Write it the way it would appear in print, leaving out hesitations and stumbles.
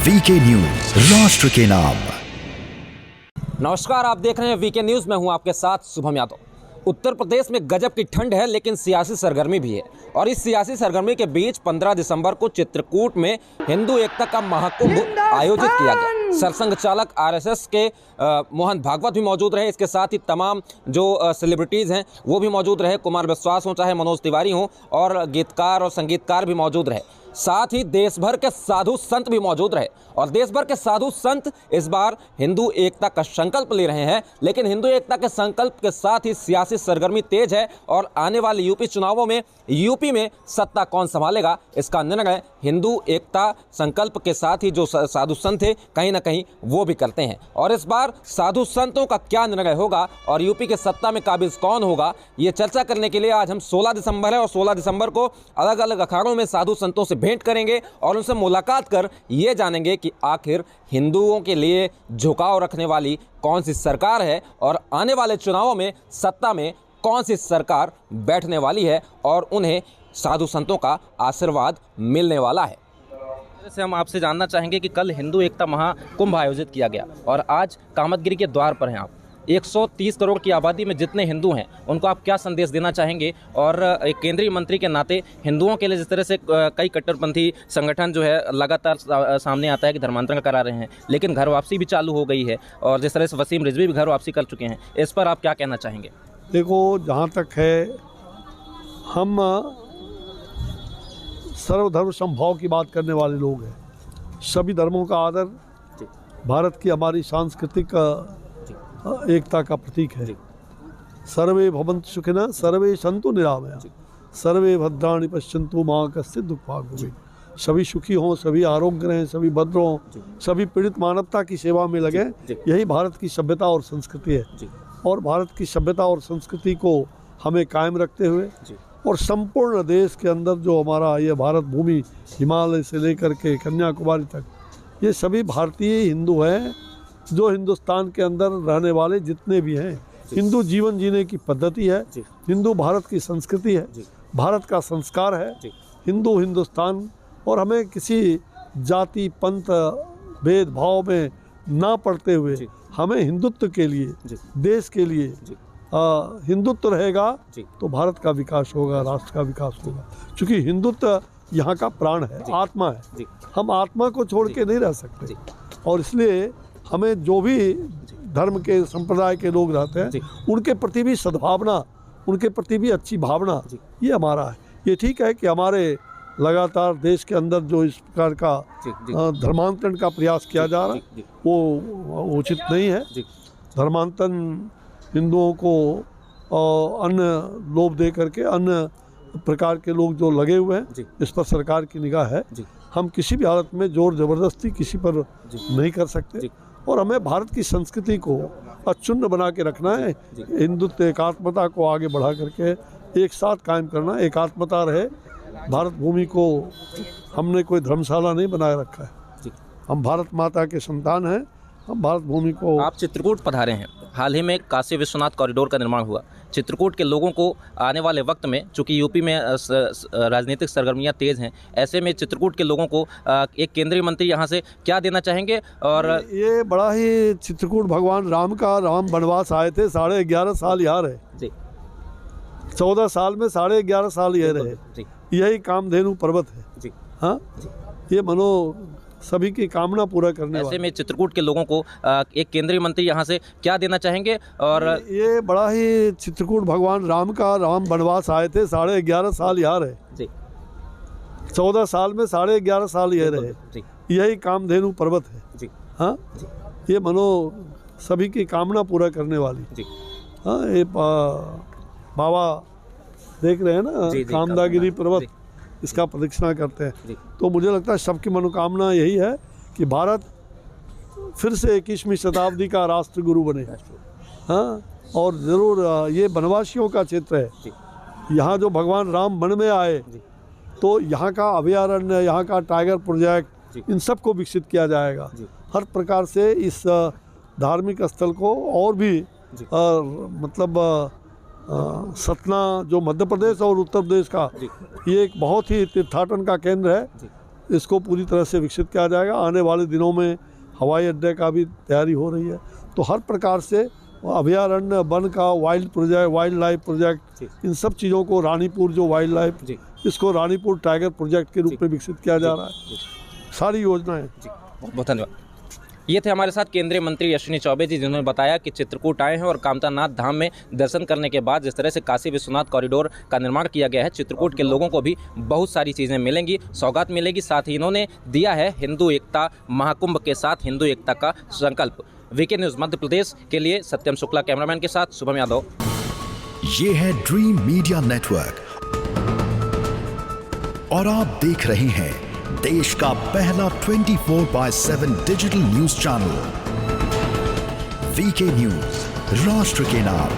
VK news, राष्ट्र के नाम। नमस्कार, आप देख रहे हैं वीके न्यूज। मैं हूं आपके साथ शुभम यादव। उत्तर प्रदेश में गजब की ठंड है, लेकिन सियासी सरगर्मी भी है। और इस सियासी सरगर्मी के बीच 15 दिसंबर को चित्रकूट में हिंदू एकता का महाकुंभ आयोजित किया गया। सरसंघ चालक आरएसएस के मोहन भागवत भी मौजूद रहे। इसके साथ ही तमाम जो सेलिब्रिटीज़ हैं वो भी मौजूद रहे। कुमार विश्वास हों चाहे मनोज तिवारी हों, और गीतकार और संगीतकार भी मौजूद रहे। साथ ही देश भर के साधु संत भी मौजूद रहे। और देश भर के साधु संत इस बार हिंदू एकता का संकल्प ले रहे हैं। लेकिन हिंदू एकता के संकल्प के साथ ही सियासी सरगर्मी तेज है। और आने वाले यूपी चुनावों में यूपी में सत्ता कौन संभालेगा, इसका निर्णय हिंदू एकता संकल्प के साथ ही जो साधु संत थे कहीं ना कहीं वो भी करते हैं। और इस बार साधु संतों का क्या निर्णय होगा और यूपी के सत्ता में काबिज कौन होगा, ये चर्चा करने के लिए आज हम 16 दिसंबर है और 16 दिसंबर को अलग अलग अखाड़ों में साधु संतों से भेंट करेंगे और उनसे मुलाकात कर ये जानेंगे कि आखिर हिंदुओं के लिए झुकाव रखने वाली कौन सी सरकार है और आने वाले चुनावों में सत्ता में कौन सी सरकार बैठने वाली है और उन्हें साधु संतों का आशीर्वाद मिलने वाला है। से हम आपसे जानना चाहेंगे कि कल हिंदू एकता महाकुंभ आयोजित किया गया और आज कामतगिरी के द्वार पर हैं आप। 130 करोड़ की आबादी में जितने हिंदू हैं उनको आप क्या संदेश देना चाहेंगे? और एक केंद्रीय मंत्री के नाते हिंदुओं के लिए जिस तरह से कई कट्टरपंथी संगठन जो है लगातार सामने आता है कि धर्मांतरण करा रहे हैं, लेकिन घर वापसी भी चालू हो गई है और जिस तरह से वसीम रिजवी भी घर वापसी कर चुके हैं, इस पर आप क्या कहना चाहेंगे? देखो, जहाँ तक है हम सर्वधर्म समभाव की बात करने वाले लोग हैं। सभी धर्मों का आदर भारत की हमारी सांस्कृतिक एकता का प्रतीक है। सर्वे भवन्तु सुखिनः सर्वे सन्तु निरामया सर्वे भद्राणि पश्यन्तु मा कश्चित् दुःखभाग् भवेत्। सभी सुखी हों, सभी आरोग्य रहें, सभी भद्र हों, सभी पीड़ित मानवता की सेवा में लगे। यही भारत की सभ्यता और संस्कृति है। और भारत की सभ्यता और संस्कृति को हमें कायम रखते हुए और संपूर्ण देश के अंदर जो हमारा ये भारत भूमि हिमालय से लेकर के कन्याकुमारी तक, ये सभी भारतीय हिंदू हैं। जो हिंदुस्तान के अंदर रहने वाले जितने भी हैं, हिंदू जीवन जीने की पद्धति है। हिंदू भारत की संस्कृति है, भारत का संस्कार है। हिंदू हिंदुस्तान, और हमें किसी जाति पंथ भेदभाव में ना पड़ते हुए हमें हिंदुत्व के लिए, देश के लिए हिंदुत्व रहेगा तो भारत का विकास होगा, राष्ट्र का विकास होगा। क्योंकि हिंदुत्व यहाँ का प्राण है, आत्मा है। हम आत्मा को छोड़ के नहीं रह सकते। और इसलिए हमें जो भी धर्म के संप्रदाय के लोग रहते हैं उनके प्रति भी सद्भावना, उनके प्रति भी अच्छी भावना, ये हमारा है। ये ठीक है कि हमारे लगातार देश के अंदर जो इस प्रकार का धर्मांतरण का प्रयास किया जा रहा है वो उचित नहीं है। धर्मांतरण हिंदुओं को अन्य लोभ दे करके अन्य प्रकार के लोग जो लगे हुए हैं, इस पर सरकार की निगाह है। हम किसी भी हालत में जोर जबरदस्ती किसी पर नहीं कर सकते। और हमें भारत की संस्कृति को अक्षुण्ण बना के रखना है। हिंदुत्व एकात्मता को आगे बढ़ा करके एक साथ कायम करना, एकात्मता रहे। भारत भूमि को हमने कोई धर्मशाला नहीं बनाए रखा है। हम भारत माता के संतान हैं। हम भारत भूमि को। आप चित्रकूट पधारे हैं। हाल ही में काशी विश्वनाथ कॉरिडोर का निर्माण हुआ। चित्रकूट के लोगों को आने वाले वक्त में, चूँकि यूपी में राजनीतिक सरगर्मियां तेज़ हैं, ऐसे में चित्रकूट के लोगों को एक केंद्रीय मंत्री यहाँ से क्या देना चाहेंगे? और ये बड़ा ही चित्रकूट भगवान राम का, राम वनवास आए थे, 11.5 साल यहाँ रहे जी। 14 साल में 11.5 साल ये रहे। यही कामधेनु पर्वत है जी। हाँ, ये मनो सभी की कामना पूरा करने वाला। ऐसे में चित्रकूट के लोगों को एक केंद्रीय मंत्री यहाँ से क्या देना चाहेंगे? और ये बड़ा ही चित्रकूट भगवान राम का, राम वनवास आए थे, 11.5 साल यहाँ रहे जी। 14 साल में 11.5 साल ये रहे। यही कामधेनु पर्वत है जी। हाँ, ये मनो सभी की कामना पूरा करने वाली जी। हाँ, ये बाबा देख रहे हैं ना, कामदागिरी पर्वत, इसका प्रदक्षिणा करते हैं। तो मुझे लगता है सबकी मनोकामना यही है कि भारत फिर से 21वीं शताब्दी का राष्ट्र गुरु बने। हाँ, और ज़रूर ये वनवासियों का क्षेत्र है। यहाँ जो भगवान राम वन में आए तो यहाँ का अभयारण्य, यहाँ का टाइगर प्रोजेक्ट, इन सब को विकसित किया जाएगा। हर प्रकार से इस धार्मिक स्थल को और भी मतलब सतना जो मध्य प्रदेश और उत्तर प्रदेश का, ये एक बहुत ही तीर्थाटन का केंद्र है। इसको पूरी तरह से विकसित किया जाएगा। आने वाले दिनों में हवाई अड्डे का भी तैयारी हो रही है। तो हर प्रकार से अभयारण्य, वन का वाइल्ड लाइफ प्रोजेक्ट, इन सब चीज़ों को रानीपुर जो वाइल्ड लाइफ, इसको रानीपुर टाइगर प्रोजेक्ट के रूप में विकसित किया जा रहा है। सारी योजनाएं। बहुत बहुत धन्यवाद। ये थे हमारे साथ केंद्रीय मंत्री अश्विनी चौबे जी, जिन्होंने बताया कि चित्रकूट आए हैं और कामतानाथ धाम में दर्शन करने के बाद जिस तरह से काशी विश्वनाथ कॉरिडोर का निर्माण किया गया है, चित्रकूट के लोगों को भी बहुत सारी चीज़ें मिलेंगी, सौगात मिलेगी। साथ ही इन्होंने दिया है हिंदू एकता महाकुंभ के साथ हिंदू एकता का संकल्प। वीके न्यूज़ मध्य प्रदेश के लिए सत्यम शुक्ला कैमरामैन के साथ शुभम यादव। ये है ड्रीम मीडिया नेटवर्क और आप देख रहे हैं देश का पहला 24/7 digital news channel VK news, राष्ट्र के नाम।